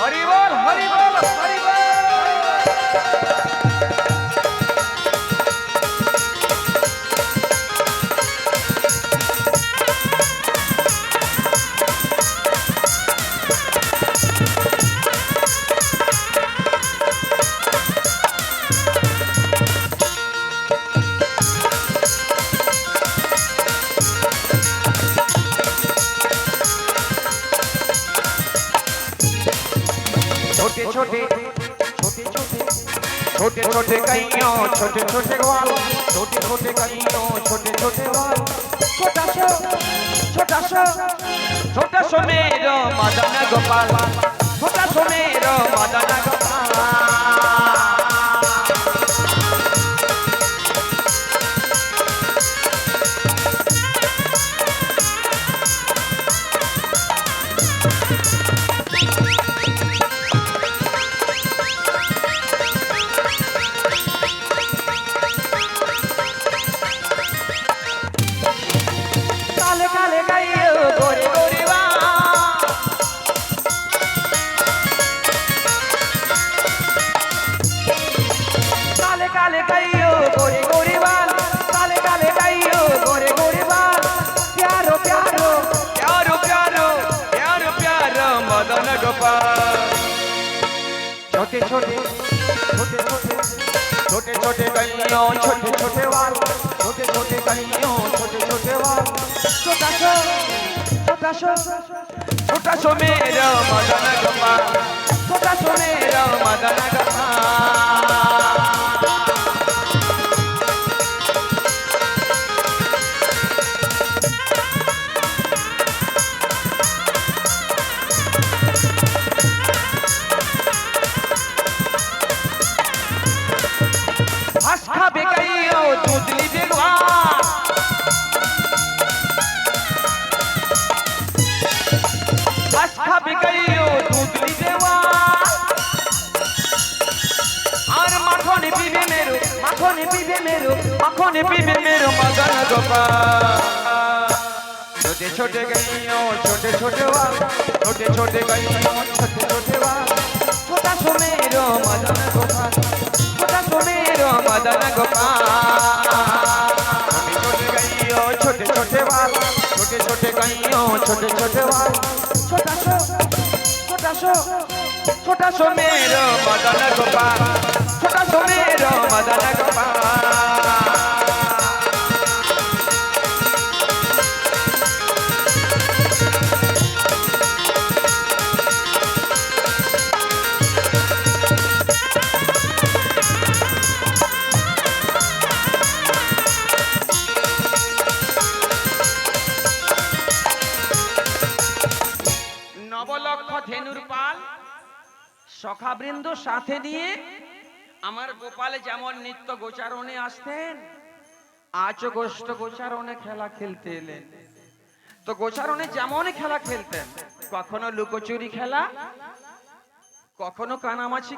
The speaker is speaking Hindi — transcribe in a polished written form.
হরি বল হরি বল হরি বল। छोटे छोटे छोटे छोटे छोटे छोटे कइयों छोटे छोटे ग्वाल छोटे छोटे कइयों छोटे छोटे ग्वाल छोटा सो मेरो मदन गोपाल छोटा सो मेरो मदन गोपाल काले कइयो गोरे गोरे बाल काले काले कइयो गोरे गोरे बाल प्यारो प्यारो प्यारो प्यारो प्यारो प्यारो मदन गोपाल छोटे छोटे छोटे छोटे छोटे छोटे कइयो छोटे छोटे बाल छोटे छोटे कइयो छोटे छोटे बाल छोटा सो मेरो मदन गोपाल छोटा सो मेरो मदन गोपाल खाबे कइयो दूधली बेगवा खाबे कइयो दूधली बेगवा और माखन पीबे मेरो मदन गोपाल छोटे छोटे कइयो छोटे छोटे बाल छोटे छोटे कइयो छोटे छोटे बाल छोटा सो मेरो मदन गोपाल छोटा सो मेरो मदन गोपाल छोटे कइयो छोटे छोटे बाल छोटे छोटे कइयो छोटे छोटे बाल छोटा सो मेरो मदन गोपाल छोटा सो मेरो मदन गोपाल নবলক্ষ ধেনুর পাল সখাবৃন্দ সাথে নিয়ে আমার গোপালে যেমন নিত্য গোচারণে আসতেন আজ গোষ্ঠ গোচারণে খেলা খেলতে এলেন তো গোচারণে যেমন খেলা খেলতেন কখনো লুকোচুরি খেলা কখনো কানামাছি